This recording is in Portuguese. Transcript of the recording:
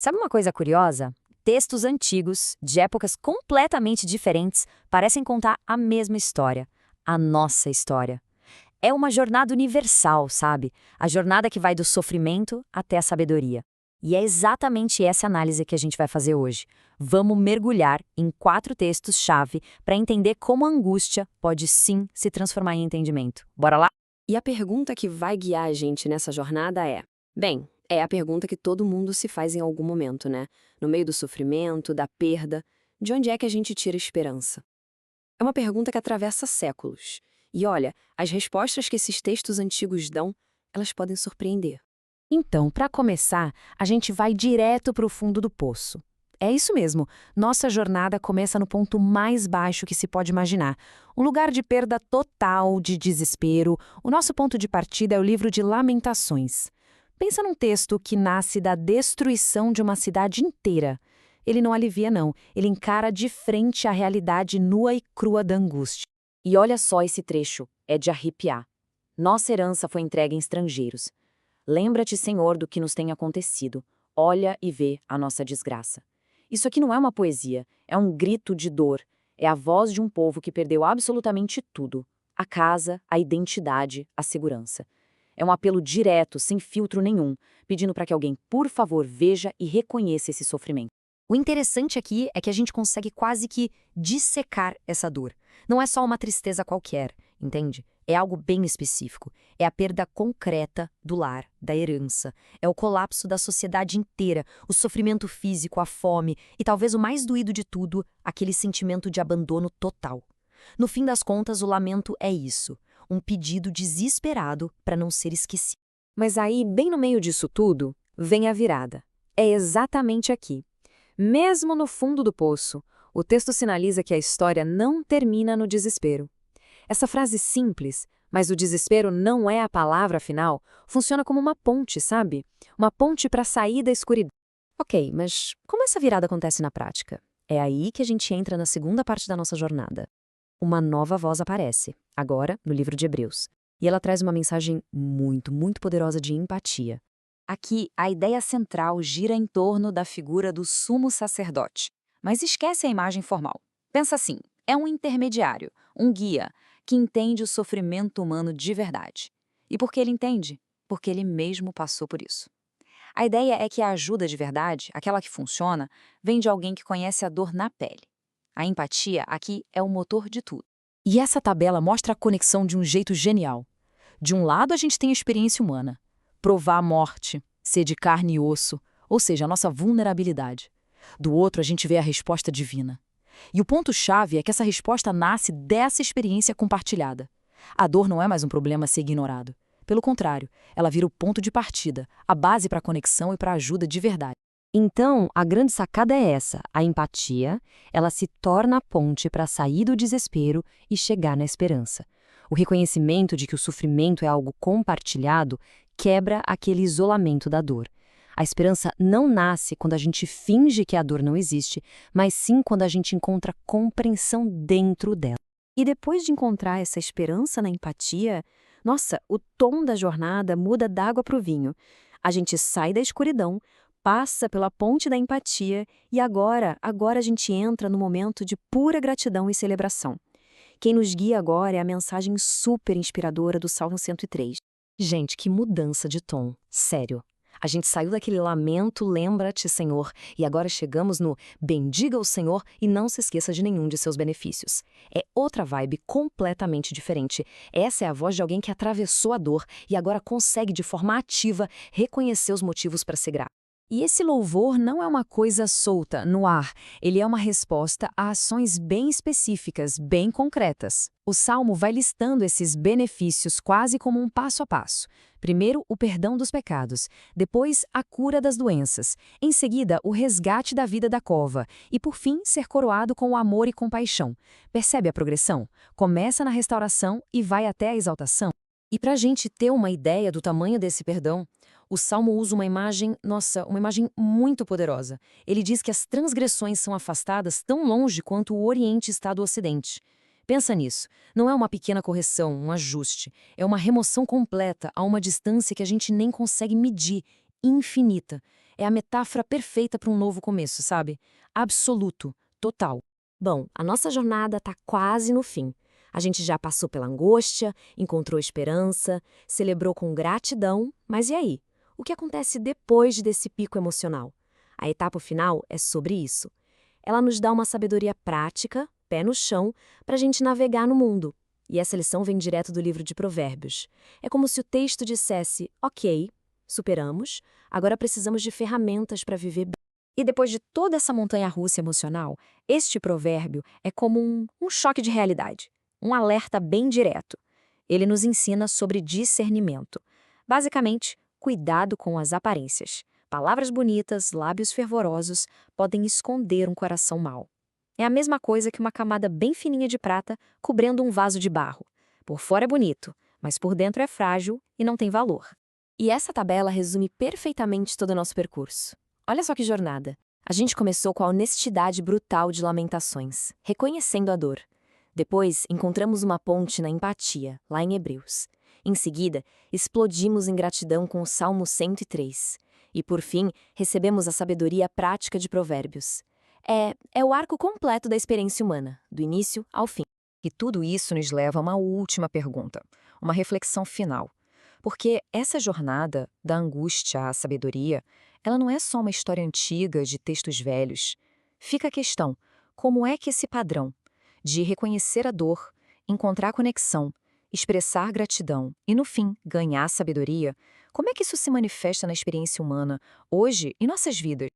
Sabe uma coisa curiosa? Textos antigos, de épocas completamente diferentes, parecem contar a mesma história, a nossa história. É uma jornada universal, sabe? A jornada que vai do sofrimento até a sabedoria. E é exatamente essa análise que a gente vai fazer hoje. Vamos mergulhar em 4 textos-chave para entender como a angústia pode sim se transformar em entendimento. Bora lá? E a pergunta que vai guiar a gente nessa jornada é: bem, é a pergunta que todo mundo se faz em algum momento, né? No meio do sofrimento, da perda, de onde é que a gente tira esperança? É uma pergunta que atravessa séculos. E olha, as respostas que esses textos antigos dão, elas podem surpreender. Então, para começar, a gente vai direto para o fundo do poço. É isso mesmo, nossa jornada começa no ponto mais baixo que se pode imaginar. Um lugar de perda total, de desespero. O nosso ponto de partida é o livro de Lamentações. Pensa num texto que nasce da destruição de uma cidade inteira. Ele não alivia, não. Ele encara de frente a realidade nua e crua da angústia. E olha só esse trecho, é de arrepiar. Nossa herança foi entregue em estrangeiros. Lembra-te, Senhor, do que nos tem acontecido. Olha e vê a nossa desgraça. Isso aqui não é uma poesia, é um grito de dor. É a voz de um povo que perdeu absolutamente tudo. A casa, a identidade, a segurança. É um apelo direto, sem filtro nenhum, pedindo para que alguém, por favor, veja e reconheça esse sofrimento. O interessante aqui é que a gente consegue quase que dissecar essa dor. Não é só uma tristeza qualquer, entende? É algo bem específico. É a perda concreta do lar, da herança. É o colapso da sociedade inteira, o sofrimento físico, a fome e talvez o mais doído de tudo, aquele sentimento de abandono total. No fim das contas, o lamento é isso, um pedido desesperado para não ser esquecido. Mas aí, bem no meio disso tudo, vem a virada. É exatamente aqui. Mesmo no fundo do poço, o texto sinaliza que a história não termina no desespero. Essa frase simples, mas o desespero não é a palavra final, funciona como uma ponte, sabe? Uma ponte para sair da escuridão. Ok, mas como essa virada acontece na prática? É aí que a gente entra na segunda parte da nossa jornada. Uma nova voz aparece, agora no livro de Hebreus. E ela traz uma mensagem muito, muito poderosa de empatia. Aqui, a ideia central gira em torno da figura do sumo sacerdote. Mas esquece a imagem formal. Pensa assim, é um intermediário, um guia, que entende o sofrimento humano de verdade. E por que ele entende? Porque ele mesmo passou por isso. A ideia é que a ajuda de verdade, aquela que funciona, vem de alguém que conhece a dor na pele. A empatia aqui é o motor de tudo. E essa tabela mostra a conexão de um jeito genial. De um lado, a gente tem a experiência humana. Provar a morte, ser de carne e osso, ou seja, a nossa vulnerabilidade. Do outro, a gente vê a resposta divina. E o ponto-chave é que essa resposta nasce dessa experiência compartilhada. A dor não é mais um problema a ser ignorado. Pelo contrário, ela vira o ponto de partida, a base para a conexão e para a ajuda de verdade. Então, a grande sacada é essa: a empatia, ela se torna a ponte para sair do desespero e chegar na esperança. O reconhecimento de que o sofrimento é algo compartilhado quebra aquele isolamento da dor. A esperança não nasce quando a gente finge que a dor não existe, mas sim quando a gente encontra compreensão dentro dela. E depois de encontrar essa esperança na empatia, nossa, o tom da jornada muda da água para o vinho. A gente sai da escuridão, passa pela ponte da empatia e agora a gente entra no momento de pura gratidão e celebração. Quem nos guia agora é a mensagem super inspiradora do Salmo 103. Gente, que mudança de tom, sério. A gente saiu daquele lamento, lembra-te, Senhor, e agora chegamos no bendiga o Senhor e não se esqueça de nenhum de seus benefícios. É outra vibe completamente diferente. Essa é a voz de alguém que atravessou a dor e agora consegue, de forma ativa, reconhecer os motivos para ser grato. E esse louvor não é uma coisa solta, no ar. Ele é uma resposta a ações bem específicas, bem concretas. O Salmo vai listando esses benefícios quase como um passo a passo. Primeiro, o perdão dos pecados. Depois, a cura das doenças. Em seguida, o resgate da vida da cova. E, por fim, ser coroado com o amor e compaixão. Percebe a progressão? Começa na restauração e vai até a exaltação. E para a gente ter uma ideia do tamanho desse perdão, o Salmo usa uma imagem, uma imagem muito poderosa. Ele diz que as transgressões são afastadas tão longe quanto o Oriente está do Ocidente. Pensa nisso. Não é uma pequena correção, um ajuste. É uma remoção completa a uma distância que a gente nem consegue medir, infinita. É a metáfora perfeita para um novo começo, sabe? Absoluto, total. Bom, a nossa jornada está quase no fim. A gente já passou pela angústia, encontrou esperança, celebrou com gratidão, mas e aí? O que acontece depois desse pico emocional? A etapa final é sobre isso. Ela nos dá uma sabedoria prática, pé no chão, para a gente navegar no mundo. E essa lição vem direto do livro de Provérbios. É como se o texto dissesse: ok, superamos, agora precisamos de ferramentas para viver bem. E depois de toda essa montanha-russa emocional, este provérbio é como um choque de realidade, um alerta bem direto. Ele nos ensina sobre discernimento. Basicamente, cuidado com as aparências. Palavras bonitas, lábios fervorosos podem esconder um coração mau. É a mesma coisa que uma camada bem fininha de prata cobrindo um vaso de barro. Por fora é bonito, mas por dentro é frágil e não tem valor. E essa tabela resume perfeitamente todo o nosso percurso. Olha só que jornada. A gente começou com a honestidade brutal de Lamentações, reconhecendo a dor. Depois, encontramos uma ponte na empatia, lá em Hebreus. Em seguida, explodimos em gratidão com o Salmo 103. E, por fim, recebemos a sabedoria prática de Provérbios. É o arco completo da experiência humana, do início ao fim. E tudo isso nos leva a uma última pergunta, uma reflexão final. Porque essa jornada da angústia à sabedoria, ela não é só uma história antiga de textos velhos. Fica a questão, como é que esse padrão de reconhecer a dor, encontrar conexão, expressar gratidão e, no fim, ganhar sabedoria, como é que isso se manifesta na experiência humana, hoje, em nossas vidas?